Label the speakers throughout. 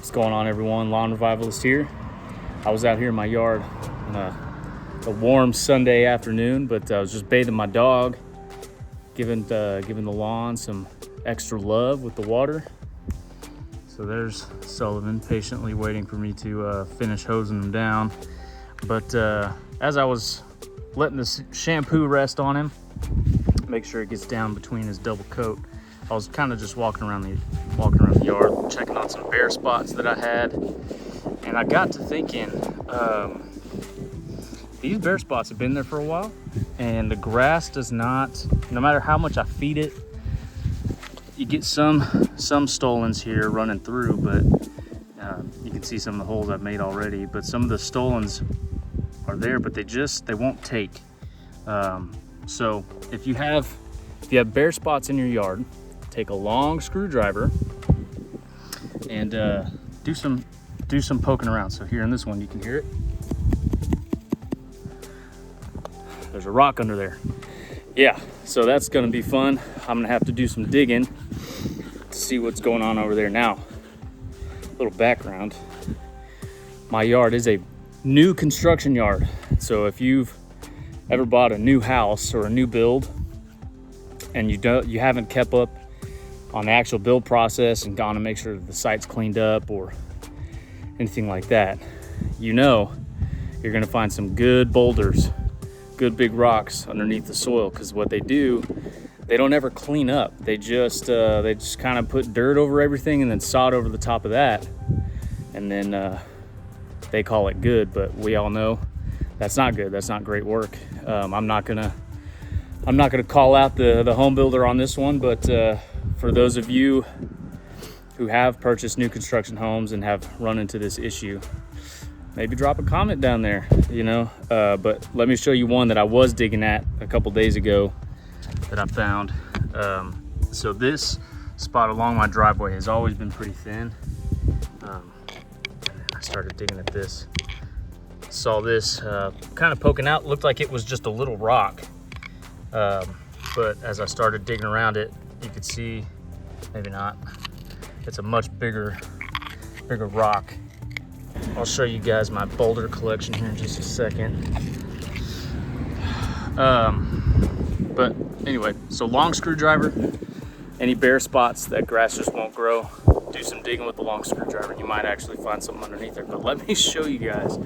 Speaker 1: What's going on, everyone? Lawn Revivalist here. I was out here in my yard on a warm Sunday afternoon, but I was just bathing my dog, giving the lawn some extra love with the water. So there's Sullivan patiently waiting for me to finish hosing him down. But as I was letting the shampoo rest on him, make sure it gets down between his double coat, I was kind of just walking around the yard, checking on some bare spots that I had, and I got to thinking, these bare spots have been there for a while, and the grass does not, no matter how much I feed it, you get some stolons here running through, but you can see some of the holes I've made already, but some of the stolons are there, but they won't take. So if you have bare spots in your yard, take a long screwdriver and do some poking around. So here in this one, you can hear it. There's a rock under there. Yeah, so that's gonna be fun. I'm gonna have to do some digging to see what's going on over there. Now, a little background. My yard is a new construction yard. So if you've ever bought a new house or a new build and you haven't kept up on the actual build process and gone to make sure the site's cleaned up or anything like that, you know you're gonna find some good boulders, good big rocks underneath the soil, because what they do, they don't ever clean up. They just kind of put dirt over everything and then sod over the top of that, and then they call it good, but we all know that's not good. That's not great work. I'm not gonna call out the home builder on this one, but for those of you who have purchased new construction homes and have run into this issue, maybe drop a comment down there, but let me show you one that I was digging at a couple days ago that I found. So this spot along my driveway has always been pretty thin. And then I started digging at this. Saw this kind of poking out, looked like it was just a little rock. But as I started digging around it, you could see, maybe not, it's a much bigger rock. I'll show you guys my boulder collection here in just a second. But anyway, so long screwdriver, any bare spots that grass just won't grow, do some digging with the long screwdriver. You might actually find something underneath there. But let me show you guys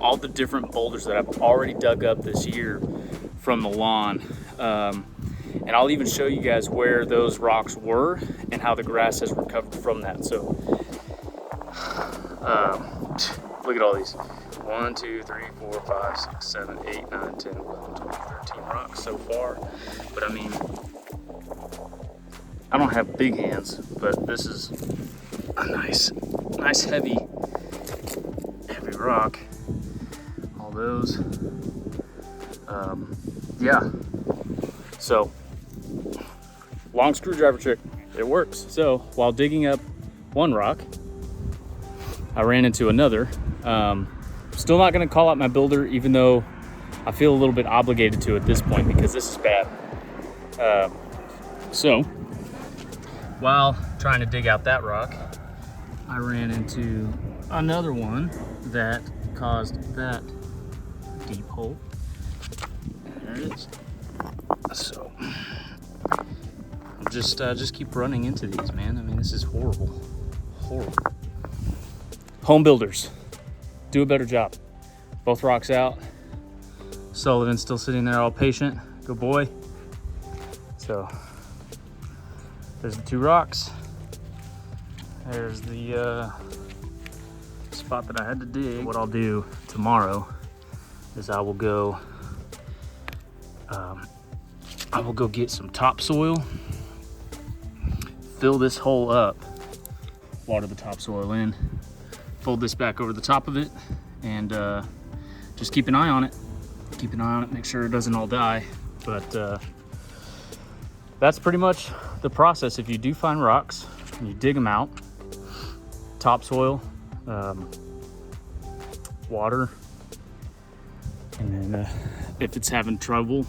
Speaker 1: all the different boulders that I've already dug up this year from the lawn. And I'll even show you guys where those rocks were and how the grass has recovered from that. So look at all these. 1, 2, 3, 4, 5, 6, 7, 8, 9, 10, 11, 12, 13 rocks so far. But I mean, I don't have big hands, but this is a nice heavy rock. All those. Yeah. So, long screwdriver trick, it works. So, while digging up one rock, I ran into another. Still not gonna call out my builder, even though I feel a little bit obligated to at this point because this is bad. So, while trying to dig out that rock, I ran into another one that caused that deep hole. There it is. So, just keep running into these, man. I mean, this is horrible. Home builders, do a better job. Both rocks out. Sullivan's still sitting there all patient. Good boy. So, there's the two rocks. There's the spot that I had to dig. What I'll do tomorrow is I will go get some topsoil, fill this hole up, water the topsoil in, fold this back over the top of it, and just keep an eye on it. Make sure it doesn't all die. But that's pretty much the process. If you do find rocks, you dig them out, topsoil, water, and then if it's having trouble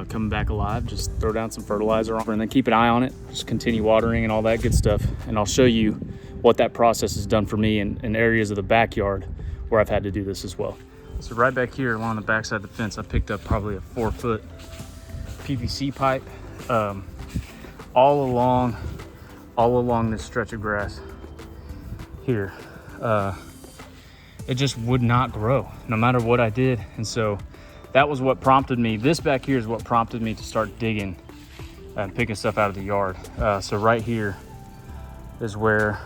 Speaker 1: coming back alive, just throw down some fertilizer on, and then keep an eye on it. Just continue watering and all that good stuff. And I'll show you what that process has done for me in areas of the backyard where I've had to do this as well. So right back here along the backside of the fence, I picked up probably a 4-foot PVC pipe all along this stretch of grass here. It just would not grow no matter what I did. And so that was what prompted me. This back here is what prompted me to start digging and picking stuff out of the yard. So right here is where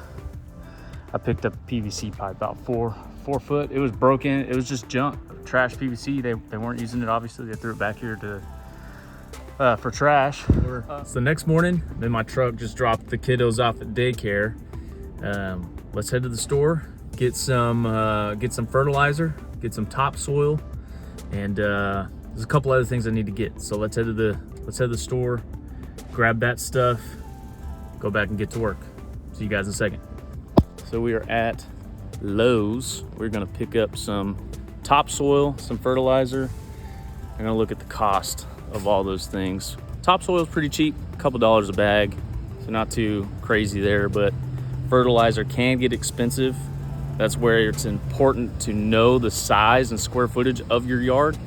Speaker 1: I picked up a PVC pipe, about 4 foot. It was broken. It was just junk, trash PVC. They weren't using it. Obviously, they threw it back here for trash.
Speaker 2: So the next morning, then my truck just dropped the kiddos off at daycare. Let's head to the store, get some fertilizer, get some topsoil, and there's a couple other things I need to get. So let's head to the store, grab that stuff, go back and get to work. See you guys in a second. So we are at Lowe's. We're gonna pick up some topsoil, some fertilizer. I'm gonna look at the cost of all those things. Topsoil is pretty cheap, a couple dollars a bag, so not too crazy there, but fertilizer can get expensive. That's where it's important to know the size and square footage of your yard,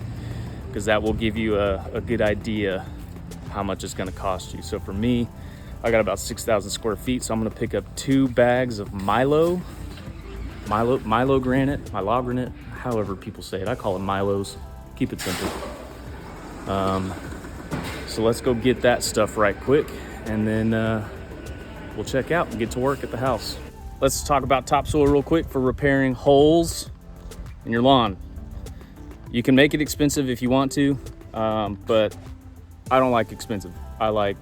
Speaker 2: because that will give you a good idea how much it's gonna cost you. So for me, I got about 6,000 square feet, so I'm gonna pick up 2 bags of Milo granite, however people say it. I call it Milos, keep it simple. So let's go get that stuff right quick, and then we'll check out and get to work at the house. Let's talk about topsoil real quick for repairing holes in your lawn. You can make it expensive if you want to, but I don't like expensive. I like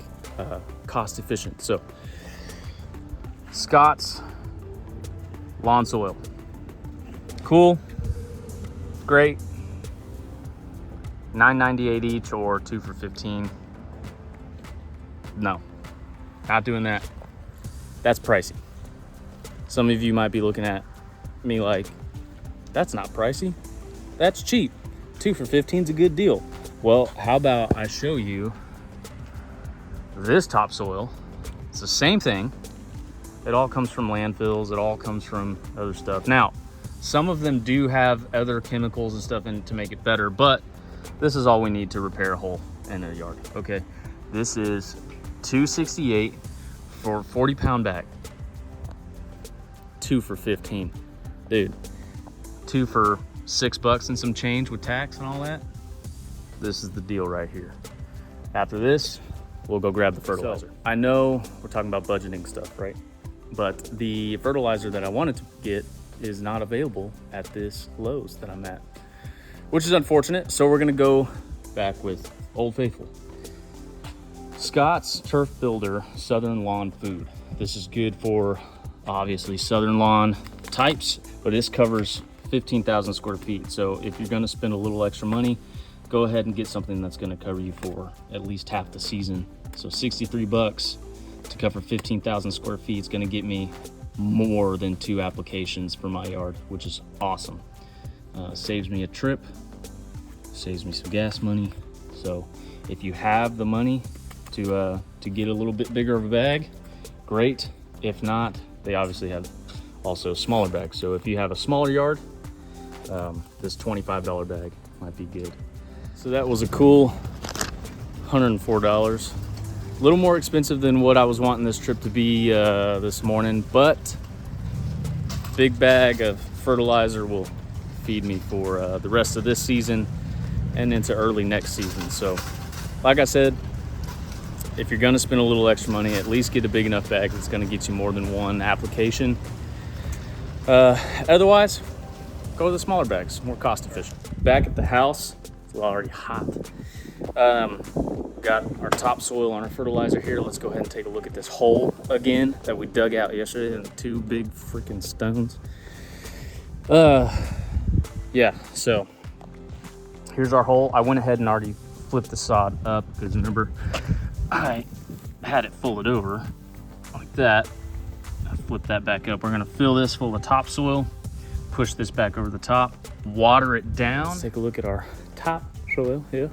Speaker 2: cost efficient. So Scott's lawn soil, cool, great. $9.98 each or 2 for $15. No, not doing that. That's pricey. Some of you might be looking at me like, that's not pricey, that's cheap. 2 for $15 is a good deal. Well, how about I show you this topsoil? It's the same thing. It all comes from landfills. It all comes from other stuff. Now, some of them do have other chemicals and stuff in to make it better, but this is all we need to repair a hole in a yard, okay? This is $2.68 for a 40-pound bag. 2 for $15. Dude, 2 for $6 and some change with tax and all that. This is the deal right here. After this, we'll go grab the fertilizer. So, I know we're talking about budgeting stuff, right? But the fertilizer that I wanted to get is not available at this Lowe's that I'm at, which is unfortunate. So we're gonna go back with Old Faithful. Scott's Turf Builder Southern Lawn Food. This is good for obviously southern lawn types, but this covers 15,000 square feet. So if you're gonna spend a little extra money, go ahead and get something that's gonna cover you for at least half the season. So $63 to cover 15,000 square feet is gonna get me more than 2 applications for my yard, which is awesome. Saves me a trip, saves me some gas money. So if you have the money to get a little bit bigger of a bag, great. If not, they obviously have also smaller bags. So if you have a smaller yard, this $25 bag might be good. So that was a cool $104. A little more expensive than what I was wanting this trip to be this morning, but big bag of fertilizer will feed me for the rest of this season and into early next season. So like I said, if you're gonna spend a little extra money, at least get a big enough bag that's gonna get you more than 1 application. Otherwise, go with the smaller bags, more cost efficient. Back at the house, it's already hot. Got our topsoil on our fertilizer here. Let's go ahead and take a look at this hole again that we dug out yesterday, and 2 big freaking stones. Yeah, so here's our hole. I went ahead and already flipped the sod up because remember, I had it folded over like that. I flipped that back up. We're gonna fill this full of topsoil, push this back over the top, water it down. Let's take a look at our topsoil here.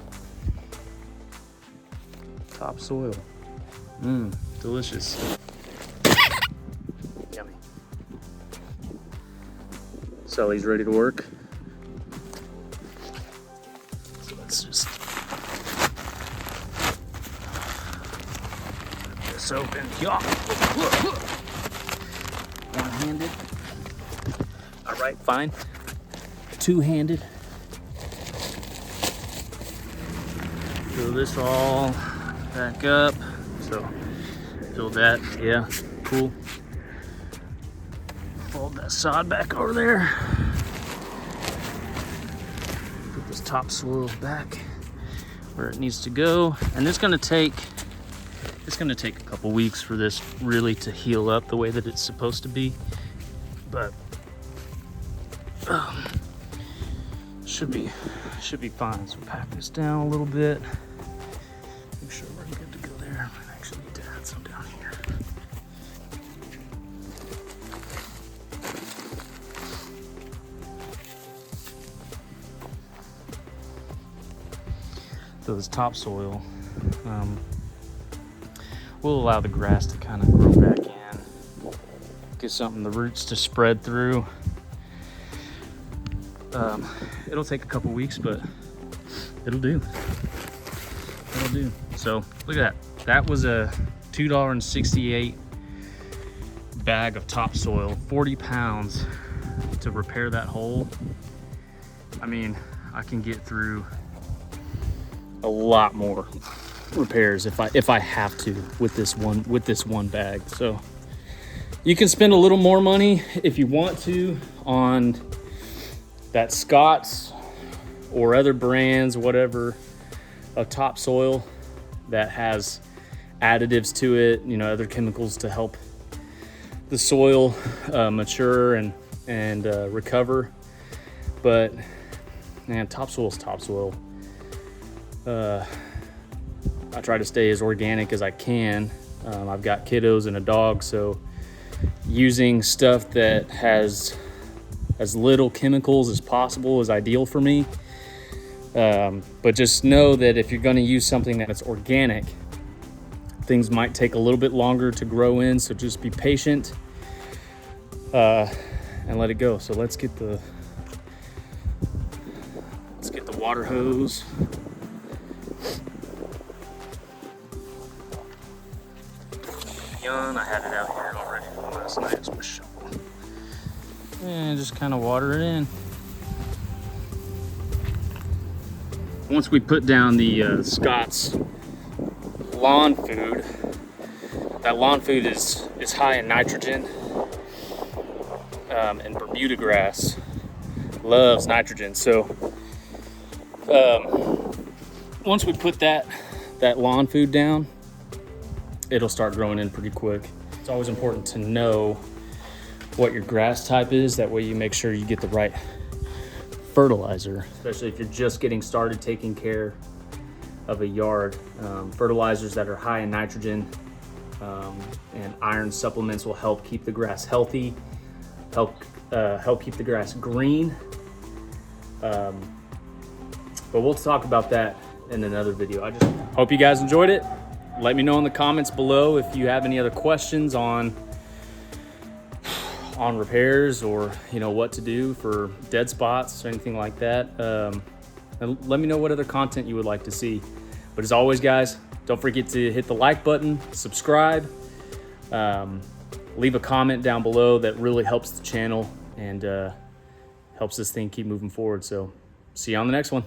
Speaker 2: Topsoil, delicious. Yummy.
Speaker 1: Sully's ready to work. So let's just get this open. Yeah. One-handed. All right, fine. Two-handed. Fill this all back up. So fill that, yeah, cool. Fold that sod back over there. Put this topsoil back where it needs to go. And it's gonna take a couple weeks for this really to heal up the way that it's supposed to be. But should be fine. So pack this down a little bit. Make sure we're good to go there. I actually need to add some down here. So this topsoil will allow the grass to kind of grow back in, get the roots to spread through. It'll take a couple weeks, but it'll do. It'll do. So look at that. That was a $2.68 bag of topsoil, 40 pounds to repair that hole. I mean, I can get through a lot more repairs if I have to with this one bag. So you can spend a little more money if you want to on that Scott's or other brands, whatever, of topsoil that has additives to it, you know, other chemicals to help the soil mature and recover. But man, topsoil's topsoil. I try to stay as organic as I can. I've got kiddos and a dog, so using stuff that has as little chemicals as possible is ideal for me. But just know that if you're gonna use something that's organic, things might take a little bit longer to grow in, so just be patient and let it go. So let's get the water hose. I had it out here already from last night. It's my shovel. And just kind of water it in. Once we put down the Scott's lawn food, that lawn food is high in nitrogen, and Bermuda grass loves nitrogen. So once we put that lawn food down, it'll start growing in pretty quick. It's always important to know what your grass type is. That way you make sure you get the right fertilizer, especially if you're just getting started taking care of a yard. Fertilizers that are high in nitrogen and iron supplements will help keep the grass healthy, help keep the grass green. But we'll talk about that in another video. I just hope you guys enjoyed it. Let me know in the comments below if you have any other questions on repairs, or you know what to do for dead spots or anything like that. And let me know what other content you would like to see. But as always, guys, don't forget to hit the like button, subscribe, leave a comment down below. That really helps the channel and helps this thing keep moving forward. So see you on the next one.